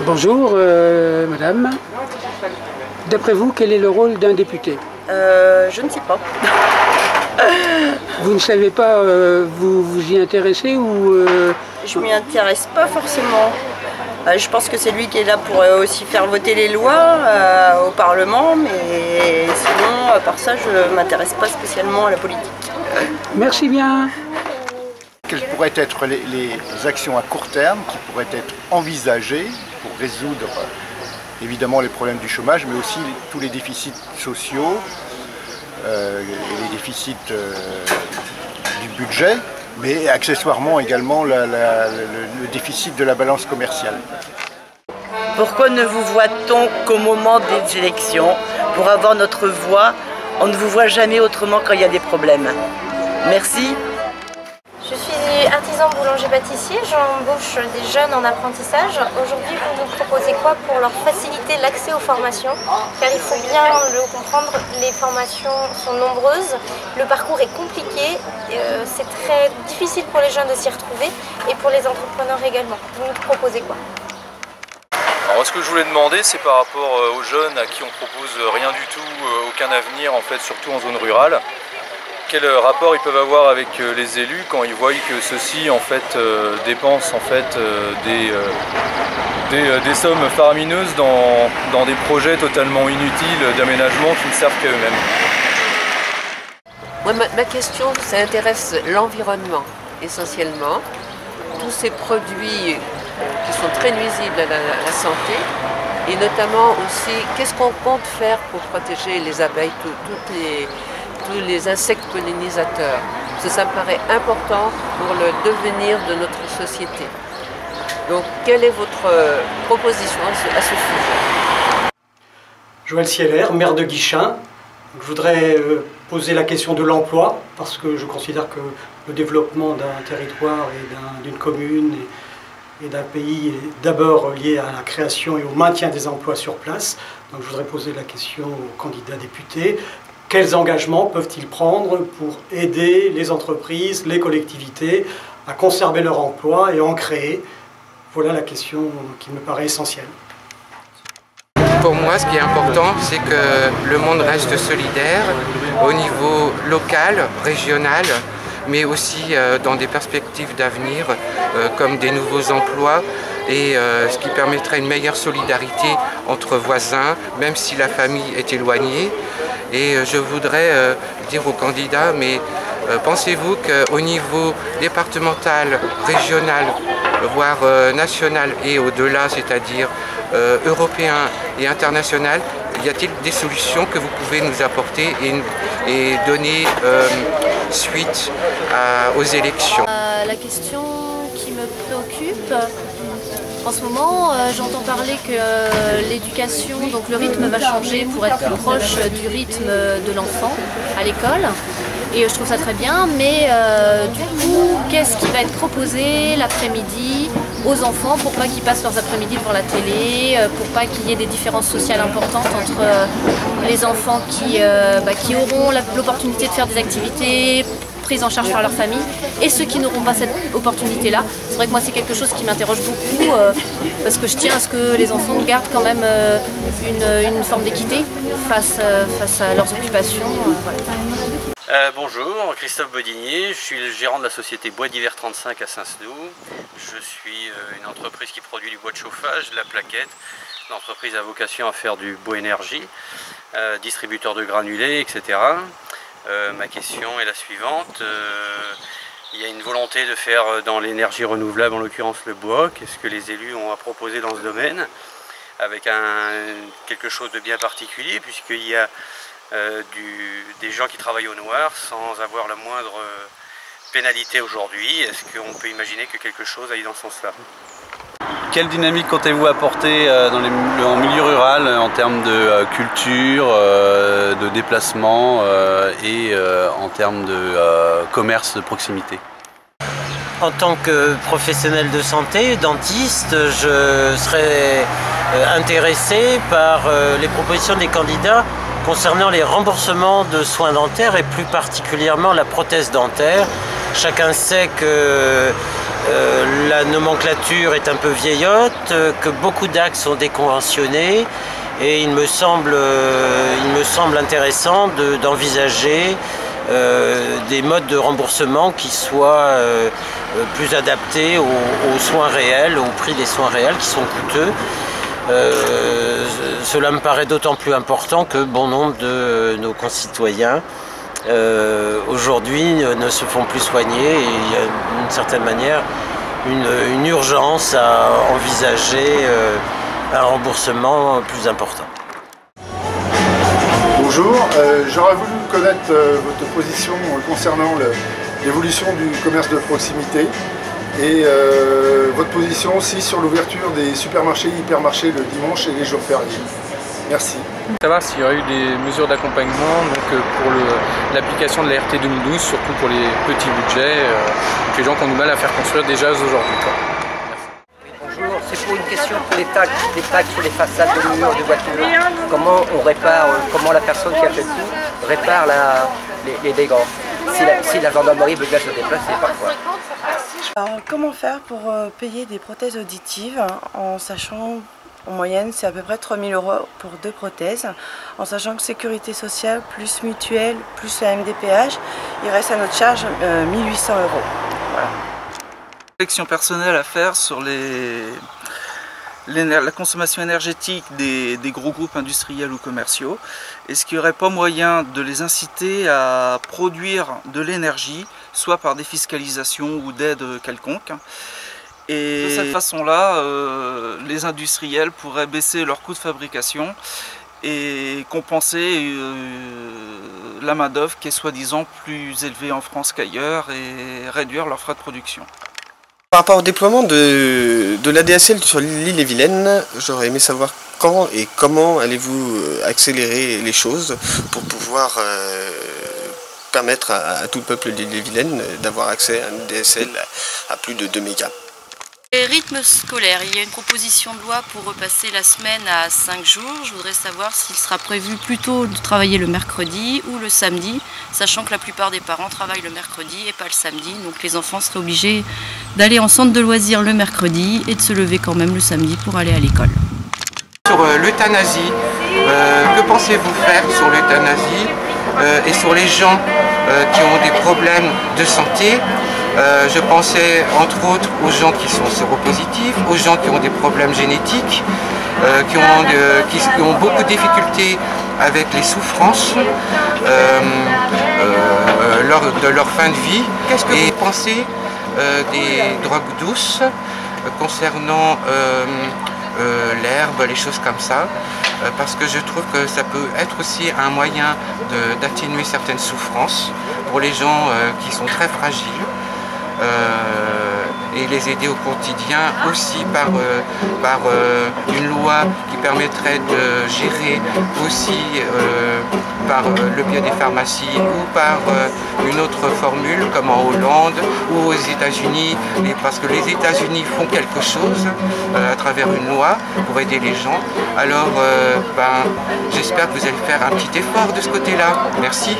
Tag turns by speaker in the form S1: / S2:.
S1: Bonjour madame. D'après vous, quel est le rôle d'un député?
S2: Je ne sais pas.
S1: Vous ne savez pas, vous vous y intéressez ou
S2: Je m'y intéresse pas forcément. Je pense que c'est lui qui est là pour aussi faire voter les lois au Parlement, mais sinon, à part ça, je ne m'intéresse pas spécialement à la politique.
S1: Merci bien.
S3: Quelles pourraient être les actions à court terme qui pourraient être envisagées pour résoudre évidemment les problèmes du chômage, mais aussi tous les déficits sociaux et les déficits du budget, mais accessoirement également le déficit de la balance commerciale.
S4: Pourquoi ne vous voit-on qu'au moment des élections pour avoir notre voix? On ne vous voit jamais autrement quand il y a des problèmes. Merci.
S5: Je suis artisan boulanger-pâtissier, j'embauche des jeunes en apprentissage. Aujourd'hui, vous nous proposez quoi pour leur faciliter l'accès aux formations? Car il faut bien le comprendre, les formations sont nombreuses, le parcours est compliqué, c'est très difficile pour les jeunes de s'y retrouver et pour les entrepreneurs également. Vous nous proposez quoi?
S6: Alors, ce que je voulais demander, c'est par rapport aux jeunes à qui on propose rien du tout, aucun avenir en fait, surtout en zone rurale. Quel rapport ils peuvent avoir avec les élus quand ils voient que ceux-ci en fait, dépensent en fait, des sommes faramineuses dans des projets totalement inutiles d'aménagement qui ne servent qu'à eux-mêmes.
S7: Moi, ma question, ça intéresse l'environnement essentiellement. Tous ces produits qui sont très nuisibles à la santé et notamment aussi qu'est-ce qu'on compte faire pour protéger les abeilles, tous les insectes pollinisateurs. Ça me paraît important pour le devenir de notre société. Donc, quelle est votre proposition à ce sujet?
S8: Joël Sieler, maire de Guichen. Je voudrais poser la question de l'emploi, parce que je considère que le développement d'un territoire et d'une commune et d'un pays est d'abord lié à la création et au maintien des emplois sur place. Donc, je voudrais poser la question aux candidats députés. Quels engagements peuvent-ils prendre pour aider les entreprises, les collectivités à conserver leur emploi et en créer? Voilà la question qui me paraît essentielle.
S9: Pour moi, ce qui est important, c'est que le monde reste solidaire au niveau local, régional, mais aussi dans des perspectives d'avenir comme des nouveaux emplois et ce qui permettrait une meilleure solidarité entre voisins, même si la famille est éloignée. Et je voudrais dire aux candidats, mais pensez-vous qu'au niveau départemental, régional, voire national et au-delà, c'est-à-dire européen et international, y a-t-il des solutions que vous pouvez nous apporter et donner suite aux élections?
S5: La question qui me préoccupe, en ce moment, j'entends parler que l'éducation, donc le rythme va changer pour être plus proche du rythme de l'enfant à l'école. Et je trouve ça très bien, mais du coup, qu'est-ce qui va être proposé l'après-midi aux enfants pour pas qu'ils passent leurs après-midi devant la télé, pour pas qu'il y ait des différences sociales importantes entre les enfants qui auront l'opportunité de faire des activités prises en charge par leur famille et ceux qui n'auront pas cette opportunité-là. C'est vrai que moi c'est quelque chose qui m'interroge beaucoup parce que je tiens à ce que les enfants gardent quand même une forme d'équité face à leurs occupations. Voilà.
S10: Bonjour, Christophe Bodinier, je suis le gérant de la société Bois d'Hiver 35 à Saint-Senoux. Je suis une entreprise qui produit du bois de chauffage, de la plaquette. L'entreprise a vocation à faire du bois énergie, distributeur de granulés, etc. Ma question est la suivante. Il y a une volonté de faire dans l'énergie renouvelable, en l'occurrence le bois. Qu'est-ce que les élus ont à proposer dans ce domaine? Avec quelque chose de bien particulier, puisqu'il y a des gens qui travaillent au noir sans avoir la moindre pénalité aujourd'hui. Est-ce qu'on peut imaginer que quelque chose aille dans ce sens-là?
S11: Quelle dynamique comptez-vous apporter en milieu rural en termes de culture, de déplacement et en termes de commerce de proximité?
S12: En tant que professionnel de santé, dentiste, je serais intéressé par les propositions des candidats concernant les remboursements de soins dentaires et plus particulièrement la prothèse dentaire. Chacun sait que la nomenclature est un peu vieillotte, que beaucoup d'actes sont déconventionnés et il me semble intéressant d'envisager des modes de remboursement qui soient plus adaptés aux soins réels, au prix des soins réels qui sont coûteux. Cela me paraît d'autant plus important que bon nombre de nos concitoyens aujourd'hui ne se font plus soigner et il y a d'une certaine manière une urgence à envisager un remboursement plus important.
S3: Bonjour, j'aurais voulu connaître votre position concernant l'évolution du commerce de proximité et votre position aussi sur l'ouverture des supermarchés et hypermarchés le dimanche et les jours fériés. Merci.
S6: Savoir s'il y aurait eu des mesures d'accompagnement pour l'application de la RT 2012, surtout pour les petits budgets, les gens qui ont du mal à faire construire déjà aujourd'hui.
S13: Bonjour, c'est pour une question pour les tags sur les façades de murs de voitures. Comment on répare, comment la personne qui achète tout répare les dégâts si la gendarmerie veut bien se déplacer parfois.
S2: Alors, comment faire pour payer des prothèses auditives en sachant en moyenne c'est à peu près 3 000 € pour 2 prothèses, en sachant que sécurité sociale plus mutuelle plus la MDPH, il reste à notre charge 1 800 €. Voilà.
S14: Réflexion personnelle à faire sur la consommation énergétique des gros groupes industriels ou commerciaux. Est-ce qu'il n'y aurait pas moyen de les inciter à produire de l'énergie, soit par défiscalisation ou d'aide quelconque? Et de cette façon-là, les industriels pourraient baisser leurs coûts de fabrication et compenser la main-d'œuvre qui est soi-disant plus élevée en France qu'ailleurs et réduire leurs frais de production.
S15: Par rapport au déploiement de l'ADSL sur l'île-et-Vilaine, j'aurais aimé savoir quand et comment allez-vous accélérer les choses pour pouvoir permettre à tout le peuple de l'île-et-Vilaine d'avoir accès à un ADSL à plus de 2 mégas.
S16: Les rythmes scolaires, il y a une proposition de loi pour repasser la semaine à 5 jours. Je voudrais savoir s'il sera prévu plutôt de travailler le mercredi ou le samedi, sachant que la plupart des parents travaillent le mercredi et pas le samedi. Donc les enfants seraient obligés d'aller en centre de loisirs le mercredi et de se lever quand même le samedi pour aller à l'école.
S9: Sur l'euthanasie, que pensez-vous faire sur l'euthanasie et sur les gens qui ont des problèmes de santé? Je pensais entre autres aux gens qui sont séropositifs, aux gens qui ont des problèmes génétiques, qui ont beaucoup de difficultés avec les souffrances de leur fin de vie. Qu'est-ce que vous pensez des drogues douces concernant l'herbe, les choses comme ça, parce que je trouve que ça peut être aussi un moyen d'atténuer certaines souffrances pour les gens qui sont très fragiles. Et les aider au quotidien aussi par une loi qui permettrait de gérer aussi par le biais des pharmacies ou par une autre formule comme en Hollande ou aux États-Unis, parce que les États-Unis font quelque chose à travers une loi pour aider les gens. Alors j'espère que vous allez faire un petit effort de ce côté-là. Merci.